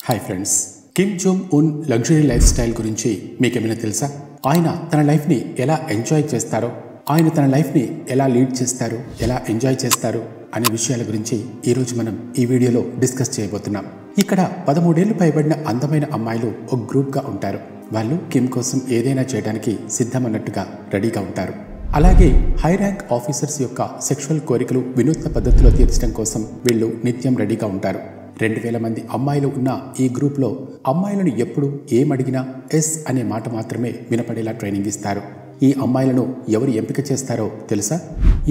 Hi friends, Kim Jong Un luxury life style గురించి మీకేమైనా తెలుసా? ఆయన తన లైఫ్ని ఎలా ఎంజాయ్ చేస్తారో, ఆయన తన లైఫ్ని ఎలా లీడ్ చేస్తారు, ఎలా ఎంజాయ్ చేస్తారు అనే విషయాల గురించి ఈరోజు మనం ఈ వీడియోలో డిస్కస్ చేయబోతున్నాం. ఇక్కడ 13 ఏళ్లు పైబడిన అందమైన అమ్మాయిలు ఒక గ్రూప్గా ఉంటారు. వాళ్ళు కిమ్ కోసం ఏదైనా చేయడానికి సిద్ధమన్నట్టుగా రెడీగా ఉంటారు. అలాగే హై ర్యాంక్ ఆఫీసర్స్ యొక్క సెక్షువల్ కోరికలు వినూత్న పద్ధతిలో తీర్చడం కోసం వీళ్ళు నిత్యం రెడీగా ఉంటారు. 2000 మంది అమ్మాయిలు ఉన్న ఈ గ్రూప్లో అమ్మాయిలను ఎప్పుడు ఏమడిగినా ఎస్ అనే మాట మాత్రమే వినపడేలా ట్రైనింగ్ ఇస్తారు. ఈ అమ్మాయిలను ఎవరు ఎంపిక చేస్తారో తెలుసా?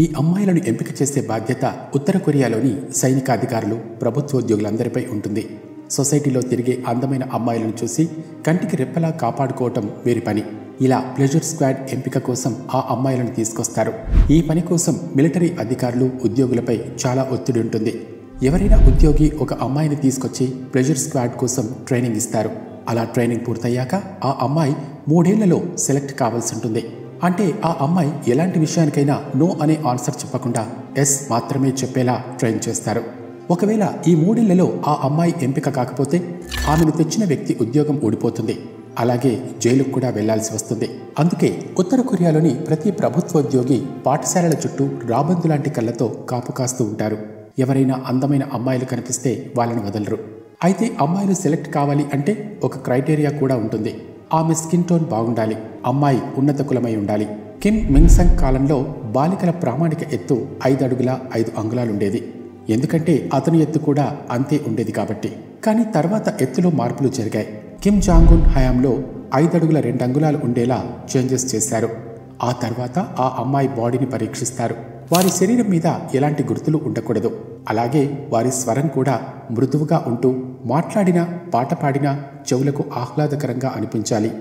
ఈ అమ్మాయిలను ఎంపిక చేసే బాధ్యత ఉత్తర కొరియాలోని సైనికాధికారులు, ప్రభుత్వోద్యోగులందరిపై ఉంటుంది. సొసైటీలో తిరిగే అందమైన అమ్మాయిలను చూసి కంటికి రెప్పలా కాపాడుకోవటం వీరి పని. ఇలా ప్లెజర్ స్క్వాడ్ ఎంపిక కోసం ఆ అమ్మాయిలను తీసుకొస్తారు. ఈ పని కోసం మిలిటరీ అధికారులు, ఉద్యోగులపై చాలా ఒత్తిడి ఉంటుంది. ఎవరైనా ఉద్యోగి ఒక అమ్మాయిని తీసుకొచ్చి ప్లెజర్ స్క్వాడ్ కోసం ట్రైనింగ్ ఇస్తారు. అలా ట్రైనింగ్ పూర్తయ్యాక ఆ అమ్మాయి 3 ఏళ్లలో సెలెక్ట్ కావాల్సి ఉంటుంది. అంటే ఆ అమ్మాయి ఎలాంటి విషయానికైనా నో అనే ఆన్సర్ చెప్పకుండా ఎస్ మాత్రమే చెప్పేలా ట్రైన్ చేస్తారు. ఒకవేళ ఈ 3 ఏళ్లలో ఆ అమ్మాయి ఎంపిక కాకపోతే ఆమెను తెచ్చిన వ్యక్తి ఉద్యోగం ఊడిపోతుంది. అలాగే జైలుకు కూడా వెళ్లాల్సి వస్తుంది. అందుకే ఉత్తర కొరియాలోని ప్రతి ప్రభుత్వోద్యోగి పాఠశాలల చుట్టూ రాబందు లాంటి కళ్ళతో కాపు కాస్తూ ఉంటారు. ఎవరైనా అందమైన అమ్మాయిలు కనిపిస్తే వాళ్ళని వదలరు. అయితే అమ్మాయిలు సెలెక్ట్ కావాలి అంటే ఒక క్రైటీరియా కూడా ఉంటుంది. ఆమె స్కిన్ టోన్ బాగుండాలి, అమ్మాయి ఉన్నత కులమై ఉండాలి. కిమ్ మింగ్సంగ్ కాలంలో బాలికల ప్రామాణిక ఎత్తు 5 అడుగుల 5 అంగుళాలుండేది. ఎందుకంటే అతని ఎత్తు కూడా అంతే ఉండేది కాబట్టి. కానీ తర్వాత ఎత్తులో మార్పులు జరిగాయి. కిమ్ జాంగ్ ఉన్ హయాంలో 5 అడుగుల 2 అంగుళాలు ఉండేలా చేంజెస్ చేశారు. ఆ తర్వాత ఆ అమ్మాయి బాడీని పరీక్షిస్తారు. వారి శరీరం మీద ఎలాంటి గుర్తులు ఉండకూడదు. అలాగే వారి స్వరం కూడా మృదువుగా ఉంటూ మాట్లాడినా పాట పాడినా చెవులకు ఆహ్లాదకరంగా అనిపించాలి.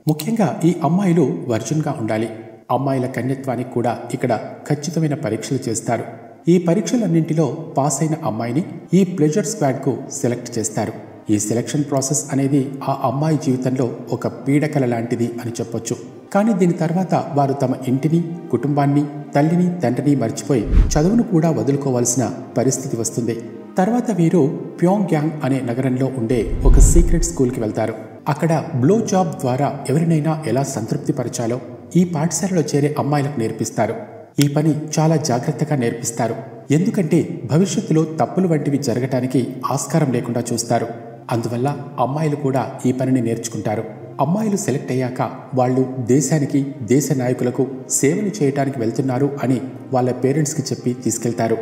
ముఖ్యంగా ఈ అమ్మాయిలు వర్జిన్గా ఉండాలి. అమ్మాయిల కన్యత్వానికి కూడా ఇక్కడ ఖచ్చితమైన పరీక్షలు చేస్తారు. ఈ పరీక్షలన్నింటిలో పాస్ అయిన అమ్మాయిని ఈ ప్లెజర్ స్క్వాడ్కు సెలెక్ట్ చేస్తారు. ఈ సెలక్షన్ ప్రాసెస్ అనేది ఆ అమ్మాయి జీవితంలో ఒక పీడకల లాంటిది అని చెప్పొచ్చు. కానీ దీని తర్వాత వారు తమ ఇంటిని, కుటుంబాన్ని, తల్లిని, తండ్రిని మర్చిపోయి చదువును కూడా వదులుకోవాల్సిన పరిస్థితి వస్తుంది. తర్వాత వీరు ప్యోంగ్యాంగ్ అనే నగరంలో ఉండే ఒక సీక్రెట్ స్కూల్కి వెళ్తారు. అక్కడ బ్లో జాబ్ ద్వారా ఎవరినైనా ఎలా సంతృప్తి పరచాలో ఈ పాఠశాలలో చేరే అమ్మాయిలకు నేర్పిస్తారు. ఈ పని చాలా జాగ్రత్తగా నేర్పిస్తారు. ఎందుకంటే భవిష్యత్తులో తప్పులు వంటివి జరగటానికి ఆస్కారం లేకుండా చూస్తారు. అందువల్ల అమ్మాయిలు కూడా ఈ పనిని నేర్చుకుంటారు. అమ్మాయిలు సెలెక్ట్ అయ్యాక వాళ్ళు దేశానికి, దేశ నాయకులకు సేవలు చేయటానికి వెళ్తున్నారు అని వాళ్ళ పేరెంట్స్కి చెప్పి తీసుకెళ్తారు.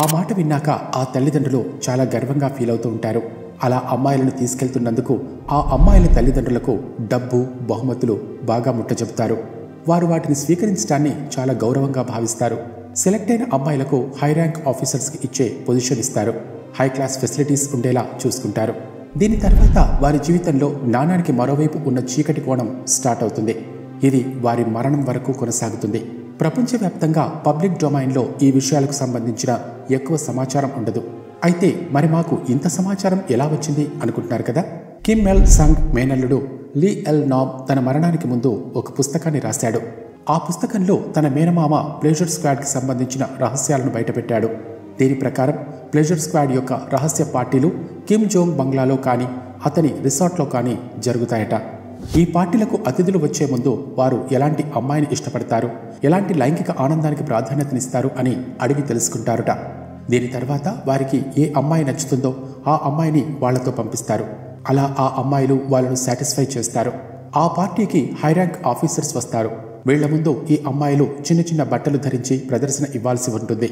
ఆ మాట విన్నాక ఆ తల్లిదండ్రులు చాలా గర్వంగా ఫీల్ అవుతూ ఉంటారు. అలా అమ్మాయిలను తీసుకెళ్తున్నందుకు ఆ అమ్మాయిల తల్లిదండ్రులకు డబ్బు, బహుమతులు బాగా ముట్టజెపుతారు. వారు వాటిని స్వీకరించడాన్ని చాలా గౌరవంగా భావిస్తారు. సెలెక్ట్ అయిన అమ్మాయిలకు హై ర్యాంక్ ఆఫీసర్స్కి ఇచ్చే పొజిషన్ ఇస్తారు. హై క్లాస్ ఫెసిలిటీస్ ఉండేలా చూసుకుంటారు. దీని తర్వాత వారి జీవితంలో నాణానికి మరోవైపు ఉన్న చీకటి కోణం స్టార్ట్ అవుతుంది. ఇది వారి మరణం వరకు కొనసాగుతుంది. ప్రపంచవ్యాప్తంగా పబ్లిక్ డొమైన్లో ఈ విషయాలకు సంబంధించిన ఎక్కువ సమాచారం ఉండదు. అయితే మరి మాకు ఇంత సమాచారం ఎలా వచ్చింది అనుకుంటున్నారు కదా? కిమ్ ఎల్ సంగ్ మేనల్లుడు లీ ఎల్ నామ్ తన మరణానికి ముందు ఒక పుస్తకాన్ని రాశాడు. ఆ పుస్తకంలో తన మేనమామ ప్లెజర్ స్క్వాడ్కి సంబంధించిన రహస్యాలను బయటపెట్టాడు. దీని ప్రకారం ప్లెజర్ స్క్వాడ్ యొక్క రహస్య పార్టీలు కిమ్ జోంగ్ బంగ్లాలో కానీ, అతని రిసార్ట్లో కానీ జరుగుతాయట. ఈ పార్టీలకు అతిథులు వచ్చే ముందు వారు ఎలాంటి అమ్మాయిని ఇష్టపడతారు, ఎలాంటి లైంగిక ఆనందానికి ప్రాధాన్యతనిస్తారు అని అడిగి తెలుసుకుంటారుట. దీని తర్వాత వారికి ఏ అమ్మాయి నచ్చుతుందో ఆ అమ్మాయిని వాళ్లతో పంపిస్తారు. అలా ఆ అమ్మాయిలు వాళ్ళను సాటిస్ఫై చేస్తారు. ఆ పార్టీకి హై ర్యాంక్ ఆఫీసర్స్ వస్తారు. వీళ్ల ముందు ఈ అమ్మాయిలు చిన్న చిన్న బట్టలు ధరించి ప్రదర్శన ఇవ్వాల్సి ఉంటుంది.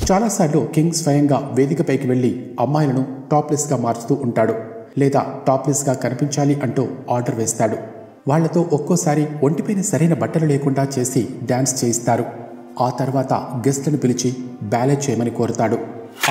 చాలాసార్లు కింగ్ స్వయంగా వేదికపైకి వెళ్లి అమ్మాయిలను టాప్లెస్గా మార్చుతూ ఉంటాడు. లేదా టాప్లెస్గా కనిపించాలి అంటూ ఆర్డర్ వేస్తాడు. వాళ్లతో ఒక్కోసారి ఒంటిపైన సరైన బట్టలు లేకుండా చేసి డాన్స్ చేయిస్తారు. ఆ తర్వాత గెస్ట్లను పిలిచి బ్యాలే చేయమని కోరుతాడు.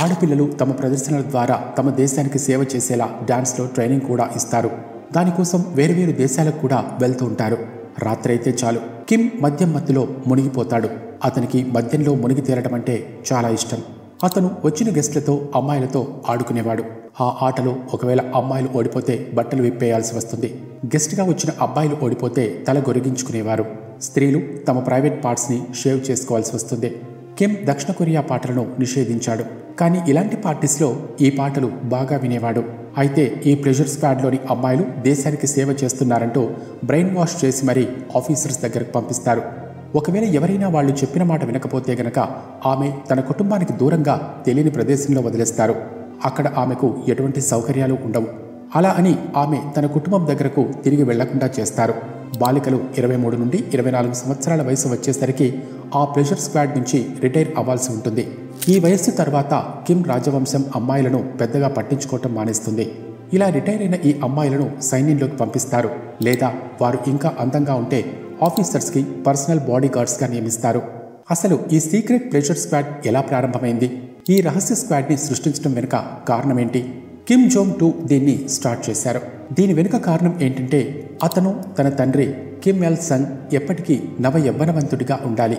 ఆడపిల్లలు తమ ప్రదర్శనల ద్వారా తమ దేశానికి సేవ చేసేలా డాన్స్లో ట్రైనింగ్ కూడా ఇస్తారు. దానికోసం వేరువేరు దేశాలకు కూడా వెళ్తూ ఉంటారు. రాత్రైతే చాలు కిమ్ మద్యం మత్తులో మునిగిపోతాడు. అతనికి మద్యంలో మునిగి తేలడం అంటే చాలా ఇష్టం. అతను వచ్చిన గెస్ట్లతో, అమ్మాయిలతో ఆడుకునేవాడు. ఆ ఆటలో ఒకవేళ అమ్మాయిలు ఓడిపోతే బట్టలు విప్పేయాల్సి వస్తుంది. గెస్ట్గా వచ్చిన అబ్బాయిలు ఓడిపోతే తల గొరిగించుకునేవారు. స్త్రీలు తమ ప్రైవేట్ పార్ట్స్ని షేవ్ చేసుకోవాల్సి వస్తుంది. కిమ్ దక్షిణ కొరియా పాటలను నిషేధించాడు. కానీ ఇలాంటి పార్టీస్లో ఈ పాటలు బాగా వినేవాడు. అయితే ఈ ప్లెజర్ స్క్వాడ్లోని అమ్మాయిలు దేశానికి సేవ చేస్తున్నారంటూ బ్రెయిన్ వాష్ చేసి మరీ ఆఫీసర్స్ దగ్గరకు పంపిస్తారు. ఒకవేళ ఎవరైనా వాళ్ళు చెప్పిన మాట వినకపోతే గనక ఆమె తన కుటుంబానికి దూరంగా తెలియని ప్రదేశంలో వదిలేస్తారు. అక్కడ ఆమెకు ఎటువంటి సౌకర్యాలు ఉండవు. అలా అని ఆమె తన కుటుంబం దగ్గరకు తిరిగి వెళ్లకుండా చేస్తారు. బాలికలు 23 నుండి 24 సంవత్సరాల వయసు వచ్చేసరికి ఆ ప్లెజర్ స్క్వాడ్ నుంచి రిటైర్ అవ్వాల్సి ఉంటుంది. ఈ వయస్సు తర్వాత కిమ్ రాజవంశం అమ్మాయిలను పెద్దగా పట్టించుకోవటం మానేస్తుంది. ఇలా రిటైర్ అయిన ఈ అమ్మాయిలను సైన్యంలోకి పంపిస్తారు. లేదా వారు ఇంకా అందంగా ఉంటే ఆఫీసర్స్కి పర్సనల్ బాడీ గార్డ్స్గా నియమిస్తారు. అసలు ఈ సీక్రెట్ ప్లెజర్ స్క్వాడ్ ఎలా ప్రారంభమైంది? ఈ రహస్య స్క్వాడ్ని సృష్టించడం వెనుక కారణమేంటి? కిమ్ జోంగ్ 2 దీన్ని స్టార్ట్ చేశారు. దీని వెనుక కారణం ఏంటంటే అతను తన తండ్రి కిమ్ ఎల్ సంగ్ ఎప్పటికీ నవ యవ్వనవంతుడిగా ఉండాలి,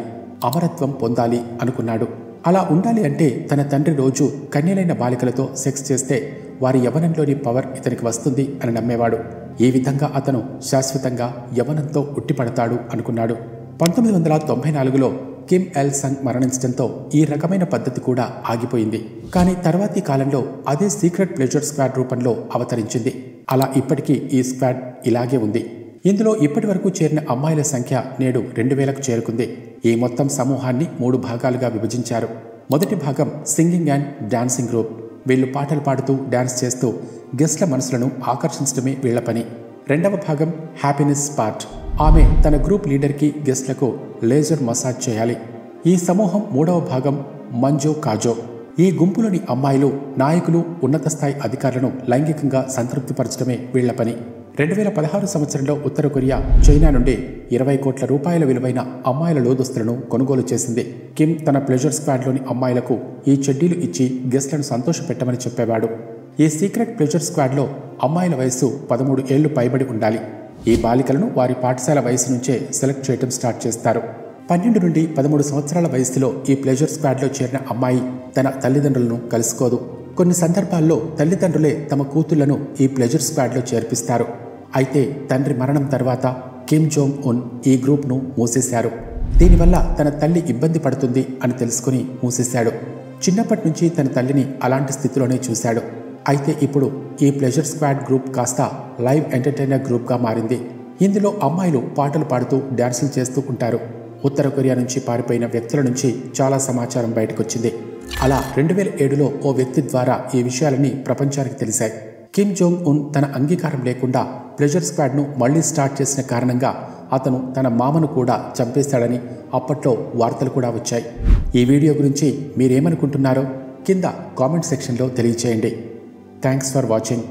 అమరత్వం పొందాలి అనుకున్నాడు. అలా ఉండాలి అంటే తన తండ్రి రోజు కన్యలైన బాలికలతో సెక్స్ చేస్తే వారి యవ్వనంలోని పవర్ ఇతనికి వస్తుంది అని నమ్మేవాడు. ఈ విధంగా అతను శాశ్వతంగా యవ్వనంతో ఉట్టిపడతాడు అనుకున్నాడు. 1994లో కిమ్ ఎల్ సంగ్ మరణించడంతో ఈ రకమైన పద్ధతి కూడా ఆగిపోయింది. కానీ తర్వాతి కాలంలో అదే సీక్రెట్ ప్లెజర్ స్క్వాడ్ రూపంలో అవతరించింది. అలా ఇప్పటికీ ఈ స్క్వాడ్ ఇలాగే ఉంది. ఇందులో ఇప్పటి వరకు చేరిన అమ్మాయిల సంఖ్య నేడు 2000కు చేరుకుంది. ఈ మొత్తం సమూహాన్ని 3 భాగాలుగా విభజించారు. మొదటి భాగం సింగింగ్ అండ్ డాన్సింగ్ గ్రూప్. వీళ్ళు పాటలు పాడుతూ డాన్స్ చేస్తూ గెస్ట్ల మనసులను ఆకర్షించడమే వీళ్ల పని. రెండవ భాగం హ్యాపీనెస్ పార్ట్. ఆమె తన గ్రూప్ లీడర్కి గెస్ట్లకు లేజర్ మసాజ్ చేయాలి. ఈ సమూహం మూడవ భాగం మంజో కాజో. ఈ గుంపులోని అమ్మాయిలు నాయకులు, ఉన్నత స్థాయి అధికారులను లైంగికంగా సంతృప్తిపరచడమే వీళ్ల పని. 2016 సంవత్సరంలో ఉత్తర కొరియా చైనా నుండి 20 కోట్ల రూపాయల విలువైన అమ్మాయిల లోదుస్తులను కొనుగోలు చేసింది. కిమ్ తన ప్లెజర్ స్క్వాడ్లోని అమ్మాయిలకు ఈ చెడ్డీలు ఇచ్చి గెస్ట్లను సంతోషపెట్టమని చెప్పేవాడు. ఈ సీక్రెట్ ప్లెజర్ స్క్వాడ్లో అమ్మాయిల వయస్సు 13 ఏళ్లు పైబడి ఉండాలి. ఈ బాలికలను వారి పాఠశాల వయసు నుంచే సెలెక్ట్ చేయడం స్టార్ట్ చేస్తారు. 12 నుండి 13 సంవత్సరాల వయస్సులో ఈ ప్లెజర్ స్క్వాడ్లో చేరిన అమ్మాయి తన తల్లిదండ్రులను కలుసుకోదు. కొన్ని సందర్భాల్లో తల్లిదండ్రులే తమ కూతుళ్లను ఈ ప్లెజర్ స్క్వాడ్లో చేర్పిస్తారు. అయితే తండ్రి మరణం తర్వాత కిమ్ జోంగ్ ఉన్ ఈ గ్రూప్ను మూసేశారు. దీనివల్ల తన తల్లి ఇబ్బంది పడుతుంది అని తెలుసుకుని మూసేశాడు. చిన్నప్పటి నుంచి తన తల్లిని అలాంటి స్థితిలోనే చూశాడు. అయితే ఇప్పుడు ఈ ప్లెజర్ స్క్వాడ్ గ్రూప్ కాస్త లైవ్ ఎంటర్టైనర్ గ్రూప్గా మారింది. ఇందులో అమ్మాయిలు పాటలు పాడుతూ డాన్సులు చేస్తూ ఉంటారు. ఉత్తర కొరియా నుంచి పారిపోయిన వ్యక్తుల నుంచి చాలా సమాచారం బయటకొచ్చింది. అలా 2007లో ఓ వ్యక్తి ద్వారా ఈ విషయాలన్నీ ప్రపంచానికి తెలిసాయి. కిమ్ జోంగ్ ఉన్ తన అంగీకారం లేకుండా ప్లెజర్ స్క్వాడ్ను మళ్లీ స్టార్ట్ చేసిన కారణంగా అతను తన మామను కూడా చంపేశాడని అప్పట్లో వార్తలు కూడా వచ్చాయి. ఈ వీడియో గురించి మీరేమనుకుంటున్నారో కింద కామెంట్ సెక్షన్లో తెలియచేయండి. Thanks for watching.